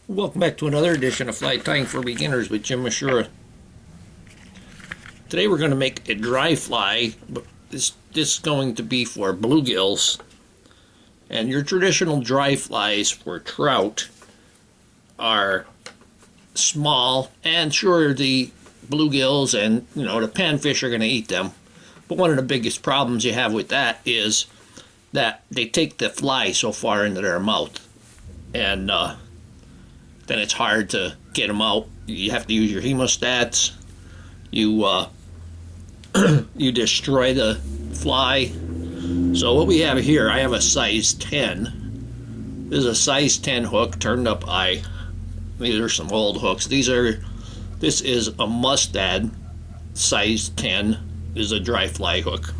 Welcome back to another edition of Fly Tying for Beginners with Jim Misiura. Today we're going to make a dry fly, but this is going to be for bluegills. And your traditional dry flies for trout are small, and sure, the bluegills and the panfish are going to eat them. But one of the biggest problems you have with that is that they take the fly so far into their mouth, and then it's hard to get them out. You have to use your hemostats. You you destroy the fly. So what we have here, I have a size 10. This is a size 10 hook, turned up eye. These are some old hooks. This is a Mustad size 10. This is a dry fly hook.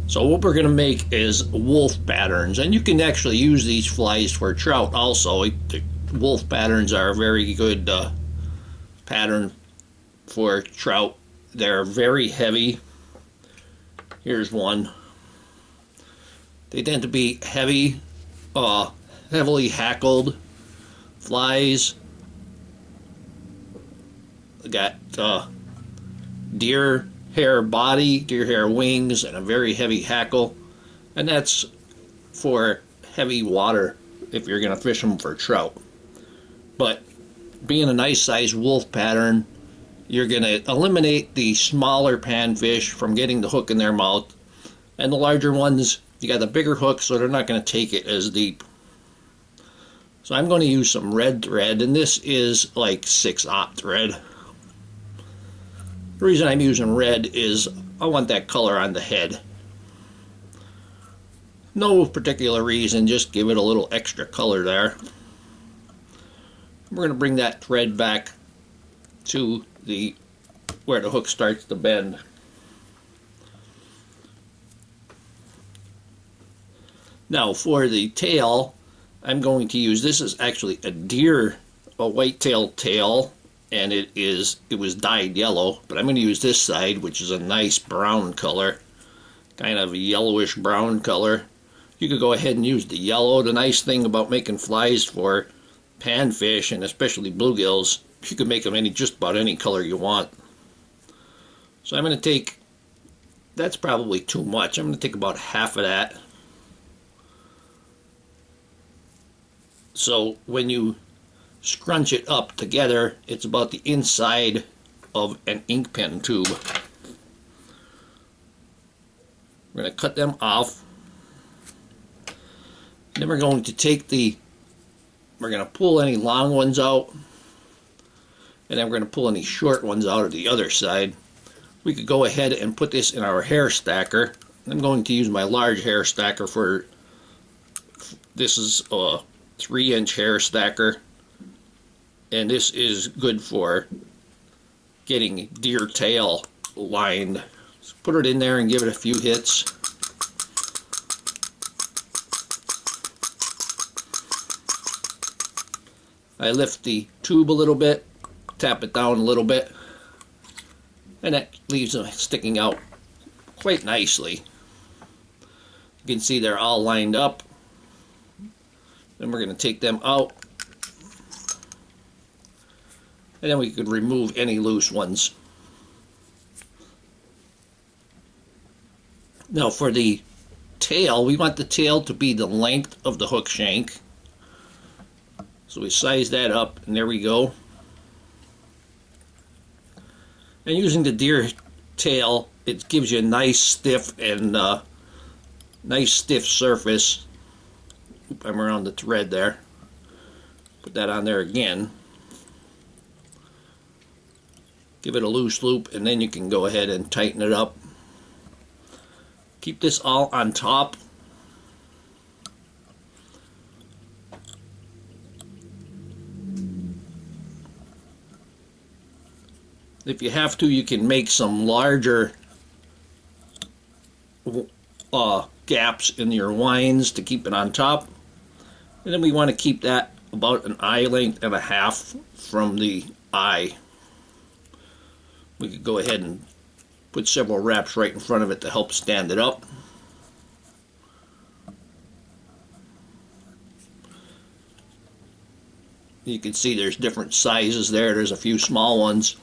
So what we're going to make is wolf patterns, and you can actually use these flies for trout also. The wolf patterns are a very good pattern for trout. They're very heavy. Here's one. They tend to be heavy, heavily hackled flies. They got deer hair body, deer hair wings, and a very heavy hackle, and that's for heavy water if you're going to fish them for trout. But being a nice size wolf pattern, you're going to eliminate the smaller panfish from getting the hook in their mouth, and the larger ones, you got the bigger hook, so they're not going to take it as deep. So I'm going to use some red thread, and this is like 6/0 thread. The reason I'm using red is I want that color on the head. No particular reason, just give it a little extra color there. We're going to bring that thread back to where the hook starts to bend. Now for the tail, I'm going to use, this is actually a white-tailed tail. And it was dyed yellow, but I'm going to use this side, which is a nice brown color, kind of a yellowish brown color. You could go ahead and use the yellow. The nice thing about making flies for panfish, and especially bluegills, you can make them just about any color you want. So I'm going to take, that's probably too much. I'm going to take about half of that. So when you scrunch it up together, it's about the inside of an ink pen tube. We're going to cut them off. Then we're going to we're going to pull any long ones out, and then we're going to pull any short ones out of the other side. We could go ahead and put this in our hair stacker. I'm going to use my large hair stacker for, this is a 3-inch hair stacker. And this is good for getting deer tail lined. Just put it in there and give it a few hits. I lift the tube a little bit, tap it down a little bit, and that leaves them sticking out quite nicely. You can see they're all lined up. Then we're going to take them out. And then we could remove any loose ones. Now for the tail, we want the tail to be the length of the hook shank. So we size that up, and there we go. And using the deer tail, it gives you a nice stiff and nice stiff surface. Oop, I'm around the thread there. Put that on there again. Give it a loose loop, and then you can go ahead and tighten it up. Keep this all on top. If you have to, you can make some larger gaps in your wines to keep it on top. And then we want to keep that about an eye length and a half from the eye. We could go ahead and put several wraps right in front of it to help stand it up. You can see there's different sizes there. There's a few small ones.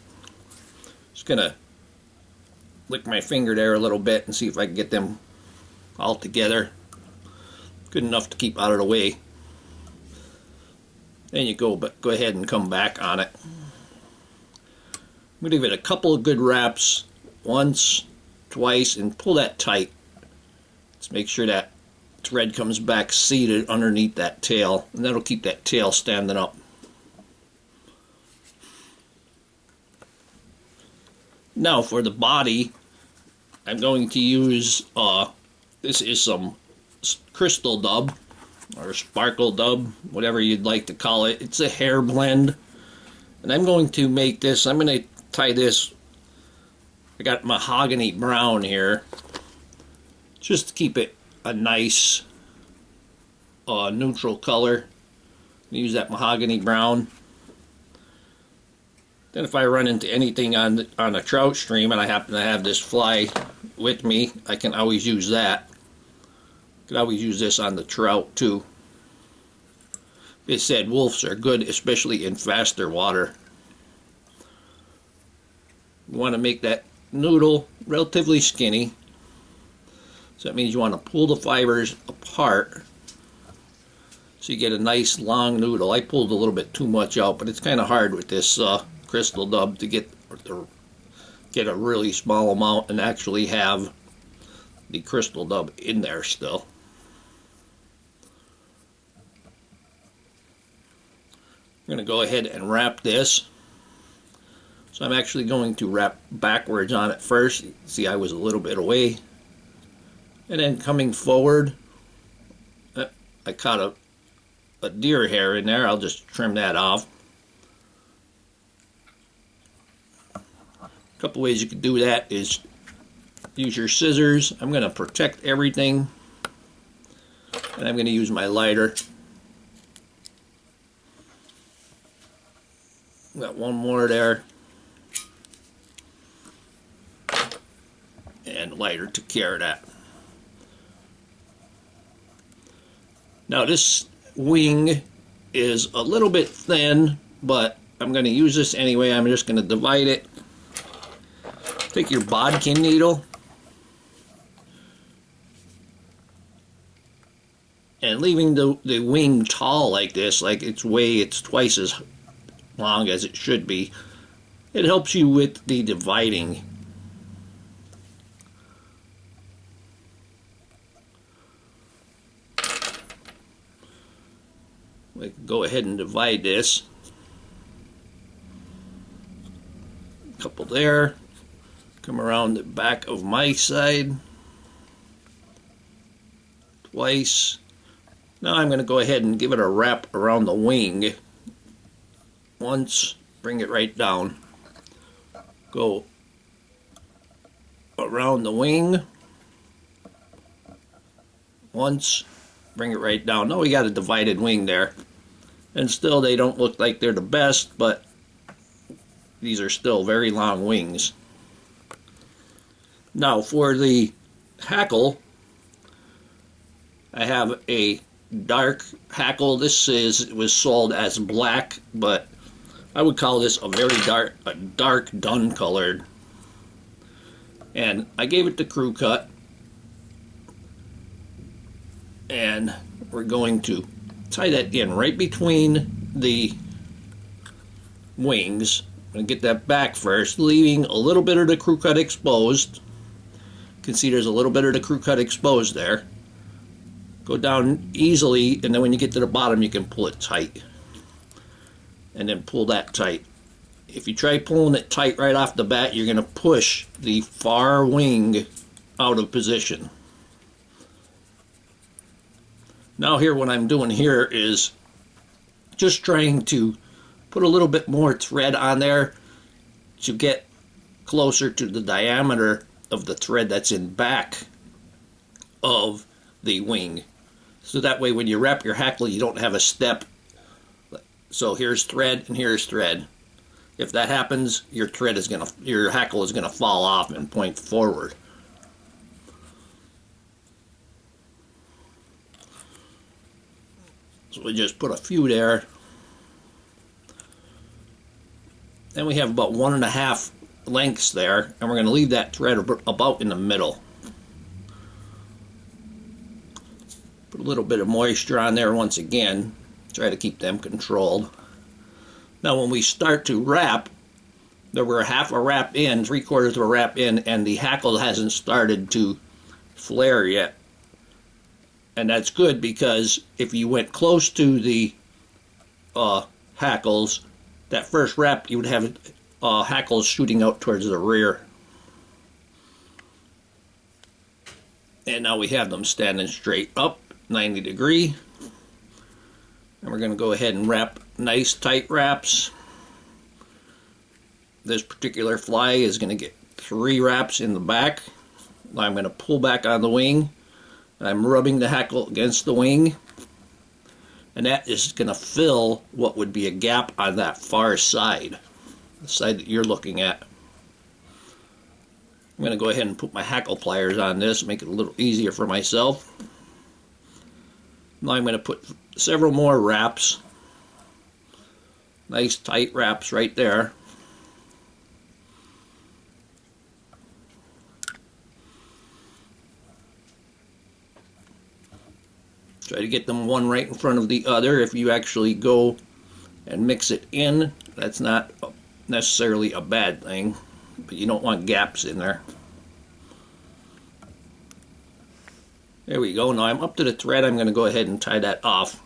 Just gonna lick my finger there a little bit and see if I can get them all together. Good enough to keep out of the way. Then you go ahead and come back on it. I'm gonna give it a couple of good wraps, once, twice, and pull that tight. Let's make sure that thread comes back seated underneath that tail, and that'll keep that tail standing up. Now for the body, I'm going to use, this is some Krystal Dub, or Sparkle Dub, whatever you'd like to call it. It's a hair blend. And I'm going to make this, I'm going to tie this, I got mahogany brown here, just to keep it a nice neutral color. Use that mahogany brown. Then if I run into anything on a trout stream and I happen to have this fly with me, I can always use that. Could always use this on the trout too. They said wolves are good, especially in faster water. You want to make that noodle relatively skinny. So that means you want to pull the fibers apart so you get a nice long noodle. I pulled a little bit too much out, but it's kind of hard with this Krystal Dub to get a really small amount and actually have the Krystal Dub in there still. I'm going to go ahead and wrap this. So I'm actually going to wrap backwards on it first. See, I was a little bit away. And then coming forward, I caught a deer hair in there. I'll just trim that off. A couple ways you can do that is use your scissors. I'm going to protect everything. And I'm going to use my lighter. Got one more there. And lighter took care of that. Now this wing is a little bit thin, but I'm going to use this anyway. I'm just going to divide it. Take your bodkin needle and leaving the wing tall like this, like it's twice as long as it should be. It helps you with the dividing. We can go ahead and divide this. A couple there. Come around the back of my side. Twice. Now I'm going to go ahead and give it a wrap around the wing. Once, bring it right down. Go around the wing. Once, bring it right down. Now we got a divided wing there. And still they don't look like they're the best, but these are still very long wings. Now for the hackle, I have a dark hackle. This was sold as black, but I would call this a very dark dun colored. And I gave it the crew cut. And we're going to tie that in right between the wings. I'm going to get that back first, leaving a little bit of the crew cut exposed. You can see there's a little bit of the crew cut exposed there. Go down easily, and then when you get to the bottom, you can pull it tight. And then pull that tight. If you try pulling it tight right off the bat, you're going to push the far wing out of position. Now here, what I'm doing here is just trying to put a little bit more thread on there to get closer to the diameter of the thread that's in back of the wing. So that way when you wrap your hackle, you don't have a step. So here's thread and here's thread. If that happens, your hackle is gonna fall off and point forward. So we just put a few there. Then we have about 1.5 lengths there, and we're going to leave that thread about in the middle. Put a little bit of moisture on there once again. Try to keep them controlled. Now when we start to wrap, there we're half a wrap in, 3/4 of a wrap in, and the hackle hasn't started to flare yet. And that's good, because if you went close to the hackles, that first wrap, you would have hackles shooting out towards the rear. And now we have them standing straight up, 90 degree. And we're going to go ahead and wrap nice tight wraps. This particular fly is going to get 3 wraps in the back. I'm going to pull back on the wing. I'm rubbing the hackle against the wing. And that is going to fill what would be a gap on that far side, the side that you're looking at. I'm going to go ahead and put my hackle pliers on this, make it a little easier for myself. Now I'm going to put several more wraps, nice tight wraps right there. Try to get them one right in front of the other. If you actually go and mix it in, that's not necessarily a bad thing, but you don't want gaps in there. There we go. Now I'm up to the thread. I'm going to go ahead and tie that off.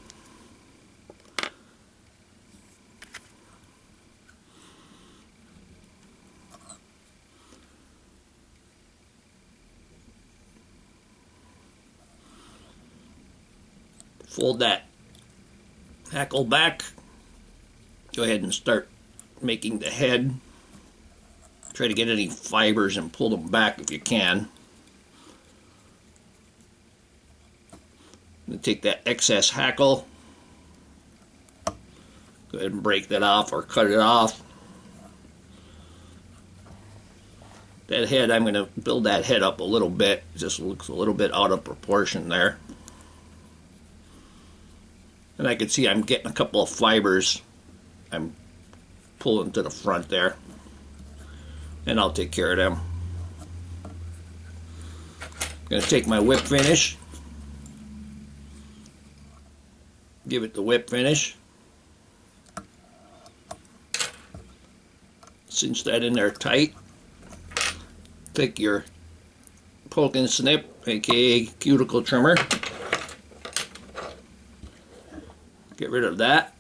Fold that hackle back. Go ahead and start making the head. Try to get any fibers and pull them back if you can. I'm going to take that excess hackle. Go ahead and break that off or cut it off. That head, I'm going to build that head up a little bit. It just looks a little bit out of proportion there. And I can see I'm getting a couple of fibers I'm pulling to the front there. And I'll take care of them. I'm going to take my whip finish. Give it the whip finish. Cinch that in there tight. Take your poke and snip, aka cuticle trimmer. Get rid of that.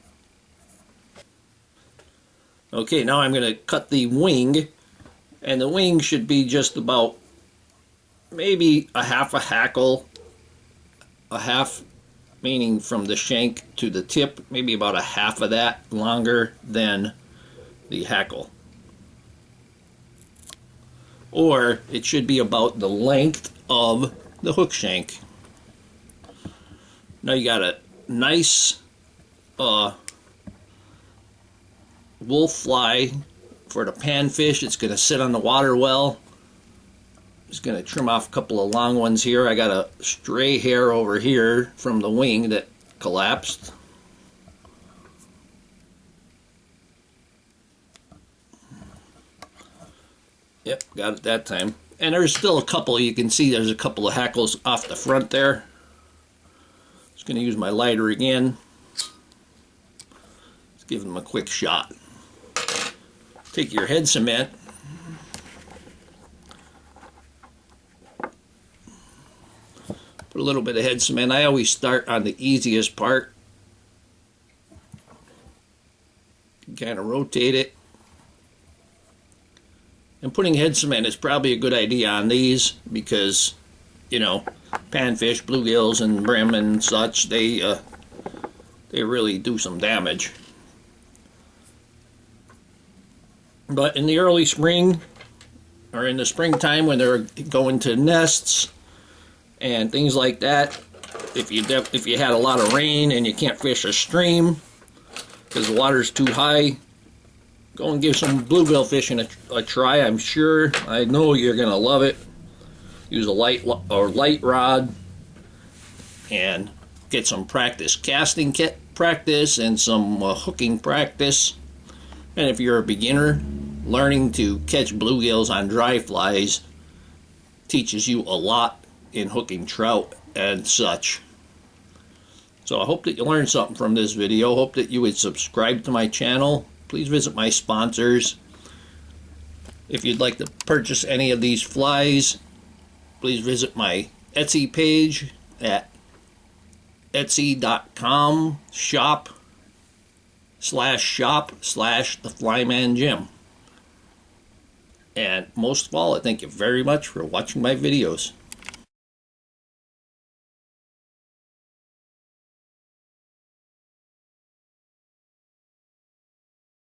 Okay, now I'm going to cut the wing, and the wing should be just about maybe a half a hackle, a half meaning from the shank to the tip, maybe about a half of that longer than the hackle. Or it should be about the length of the hook shank. Now you got a nice wolf fly for the panfish. It's going to sit on the water well. Just going to trim off a couple of long ones here. I got a stray hair over here from the wing that collapsed. Yep, got it that time. And there's still a couple. You can see there's a couple of hackles off the front there. Just going to use my lighter again. Give them a quick shot. Take your head cement. Put a little bit of head cement. I always start on the easiest part. Kind of rotate it. And putting head cement is probably a good idea on these because, you know, panfish, bluegills, and brim and such, they really do some damage. But in the early spring, or in the springtime when they're going to nests and things like that, if you had a lot of rain and you can't fish a stream because the water's too high, go and give some bluegill fishing a try. I'm sure, I know you're gonna love it. Use a light rod and get some practice, casting practice and some hooking practice. And if you're a beginner, learning to catch bluegills on dry flies teaches you a lot in hooking trout and such. So I hope that you learned something from this video. Hope that you would subscribe to my channel. Please visit my sponsors. If you'd like to purchase any of these flies, please visit my Etsy page at etsy.com/shop/the Flyman Jim. And most of all, I thank you very much for watching my videos.